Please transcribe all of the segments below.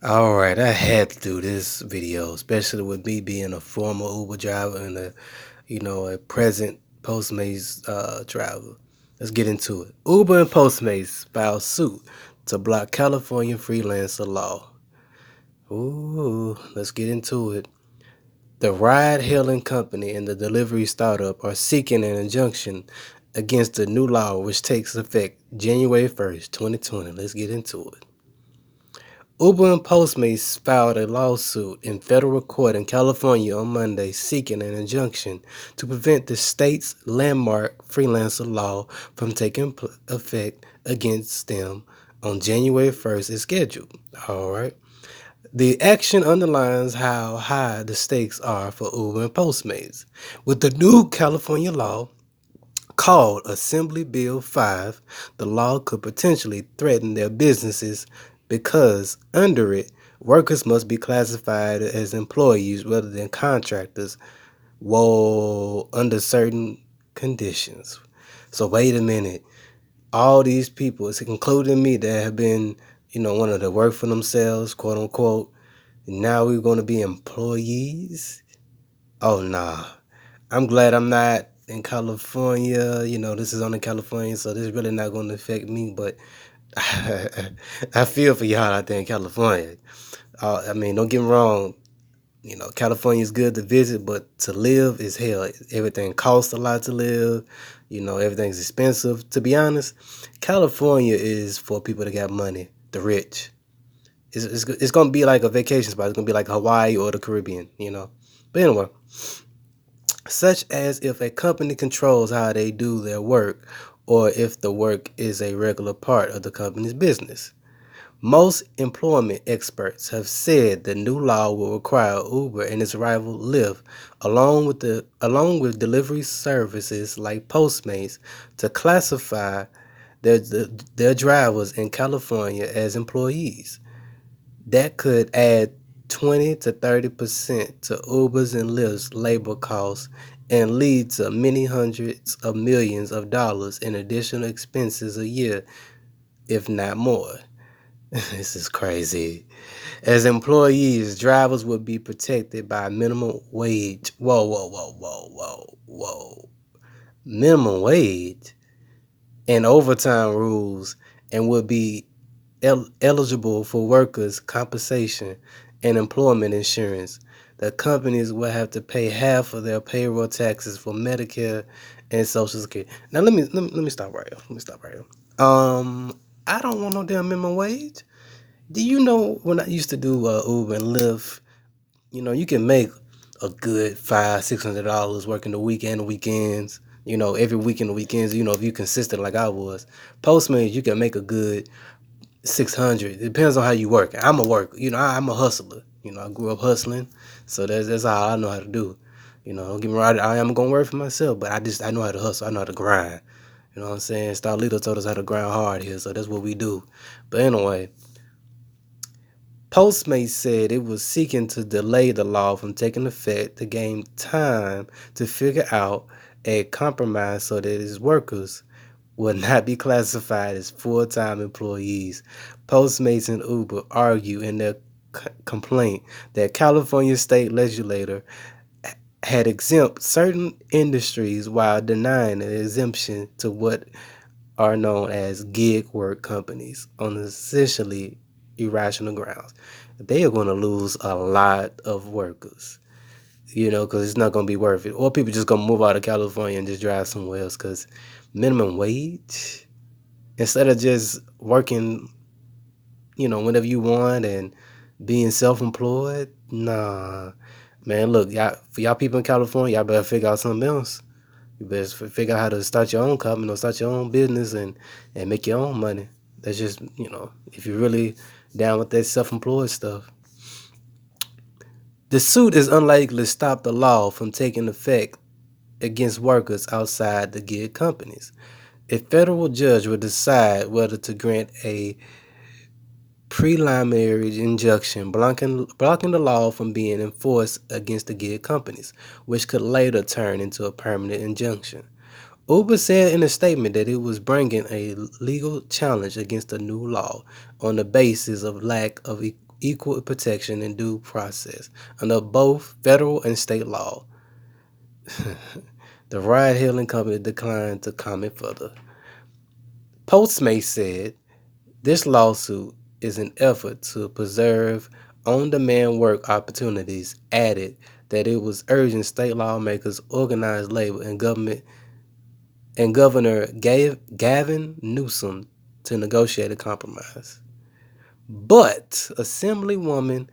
All right, I had to do this video, especially with me being a former Uber driver and a present Postmates driver. Let's get into it. Uber and Postmates filed suit to block California freelancer law. Ooh, let's get into it. The ride-hailing company and the delivery startup are seeking an injunction against the new law, which takes effect January 1st, 2020. Let's get into it. Uber and Postmates filed a lawsuit in federal court in California on Monday seeking an injunction to prevent the state's landmark freelancer law from taking effect against them on January 1st as scheduled. All right. The action underlines how high the stakes are for Uber and Postmates. With the new California law, called Assembly Bill 5, the law could potentially threaten their businesses because under it, workers must be classified as employees rather than contractors, whoa, under certain conditions. So wait a minute. All these people, it's including me, that have been, wanting to work for themselves, quote unquote, now we're going to be employees? Oh, nah. I'm glad I'm not in California. This is only California, so this is really not going to affect me. But I feel for y'all out there in California. I mean, don't get me wrong. California is good to visit, but to live is hell. Everything costs a lot to live. Everything's expensive. To be honest, California is for people that got money, the rich. It's going to be like a vacation spot. It's going to be like Hawaii or the Caribbean. But anyway, such as if a company controls how they do their work or if the work is a regular part of the company's business. Most employment experts have said the new law will require Uber and its rival Lyft, along with delivery services like Postmates, to classify their drivers in California as employees. That could add 20 to 30% to Uber's and Lyft's labor costs and lead to many hundreds of millions of dollars in additional expenses a year, if not more. This is crazy. As employees, drivers would be protected by minimum wage. Whoa, whoa, whoa, whoa, whoa, whoa. Minimum wage and overtime rules and would be eligible for workers' compensation and employment insurance. The companies will have to pay half of their payroll taxes for Medicare and Social Security. Now let me stop right here. Let me stop right here. I don't want no damn minimum wage. Do you know when I used to do Uber and Lyft? You can make a good $500-$600 working the weekend and weekends. Every weekend and weekends. If you're consistent like I was. Postmates, you can make a good 600. It depends on how you work. I'm a worker. I'm a hustler. I grew up hustling, so that's all I know how to do. Don't get me wrong. I am gonna work for myself, but I know how to hustle. I know how to grind. You know what I'm saying? Starlito told us how to grind hard here, so that's what we do. But anyway, Postmates said it was seeking to delay the law from taking effect to gain time to figure out a compromise so that its workers will not be classified as full-time employees. Postmates and Uber argue in their complaint that California state legislator had exempt certain industries while denying an exemption to what are known as gig work companies on essentially irrational grounds. They are going to lose a lot of workers, because it's not going to be worth it. Or people just going to move out of California and just drive somewhere else because minimum wage, instead of just working, whenever you want and being self-employed, nah. Man, look, y'all, for y'all people in California, y'all better figure out something else. You better figure out how to start your own company or start your own business and make your own money. That's just, if you're really down with that self-employed stuff. The suit is unlikely to stop the law from taking effect against workers outside the gig companies. A federal judge will decide whether to grant a preliminary injunction blocking the law from being enforced against the gig companies, which could later turn into a permanent injunction. Uber said in a statement that it was bringing a legal challenge against the new law on the basis of lack of equal protection and due process under both federal and state law. The ride-hailing company declined to comment further. Postmates said this lawsuit is an effort to preserve on-demand work opportunities, added that it was urging state lawmakers, organized labor, and Governor Gavin Newsom to negotiate a compromise. But Assemblywoman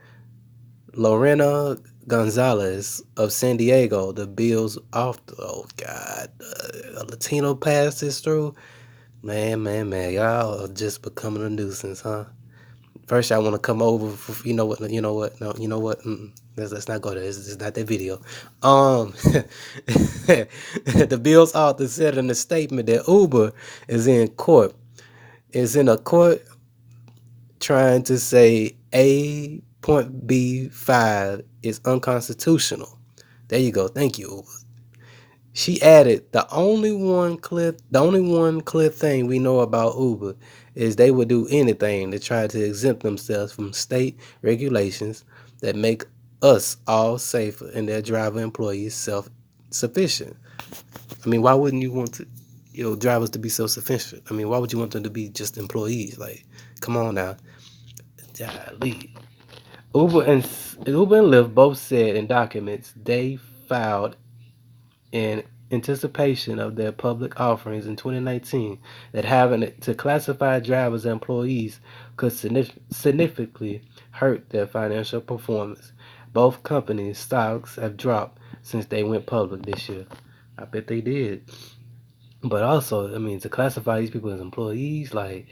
Lorena Gonzalez of San Diego, the bill's author, oh God, a Latino passed this through. Man, y'all are just becoming a nuisance, huh? First, I want to come over. For, you know what? No, you know what? Let's not go there. It's not that video. The bill's author said in a statement that Uber is in court. Is in a court trying to say A point B5 is unconstitutional. There you go. Thank you, Uber. She added, the only one clear thing we know about Uber is they would do anything to try to exempt themselves from state regulations that make us all safer and their driver employees self-sufficient. I mean, why wouldn't you want to, drivers to be self-sufficient? I mean, why would you want them to be just employees? Like, come on now. Golly. Uber and Lyft both said in documents they filed in anticipation of their public offerings in 2019 that having to classify drivers as employees could significantly hurt their financial performance. Both companies' stocks have dropped since they went public this year. I bet they did. But also, I mean, to classify these people as employees, like,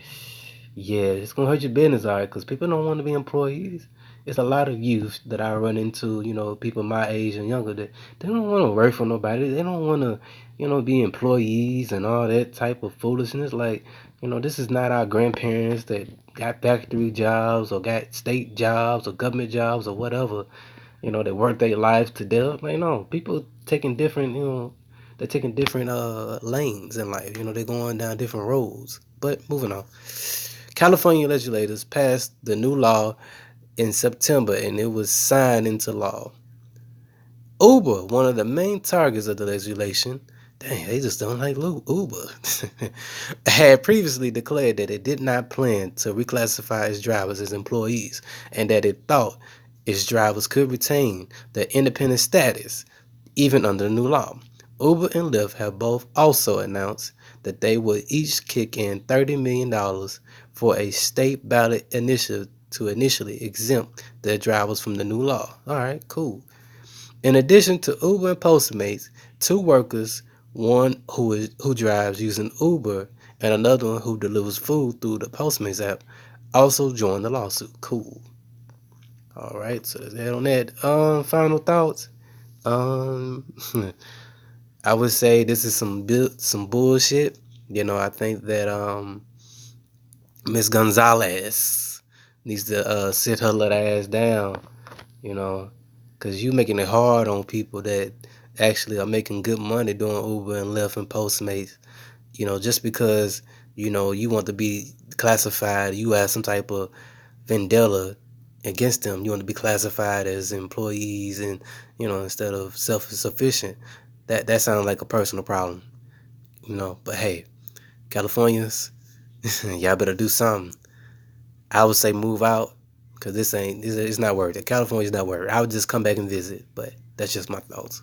yeah, it's gonna hurt your business, all right? Because people don't want to be employees. It's a lot of youth that I run into, people my age and younger that they don't want to work for nobody. They don't want to, be employees and all that type of foolishness. Like, this is not our grandparents that got factory jobs or got state jobs or government jobs or whatever, that work their lives to death. Like, no, people taking different, they're taking different lanes in life. They're going down different roads. But moving on. California legislators passed the new law in September and it was signed into law. Uber, one of the main targets of the legislation, dang, they just don't like Uber, had previously declared that it did not plan to reclassify its drivers as employees and that it thought its drivers could retain their independent status even under the new law. Uber and Lyft have both also announced that they would each kick in $30 million for a state ballot initiative to initially exempt their drivers from the new law. All right, cool. In addition to Uber and Postmates, two workers, one who drives using Uber and another one who delivers food through the Postmates app, also joined the lawsuit. Cool. All right, so that's that on that. Final thoughts. Um, I would say this is some bullshit. I think that Miss Gonzalez needs to sit her little ass down. Because you making it hard on people that actually are making good money doing Uber and Lyft and Postmates. Just because you want to be classified, you have some type of vendetta against them. You want to be classified as employees and instead of self-sufficient. That sounds like a personal problem. But hey, Californians, y'all better do something. I would say move out because it's not worth it. California's not worth it. I would just come back and visit, but that's just my thoughts.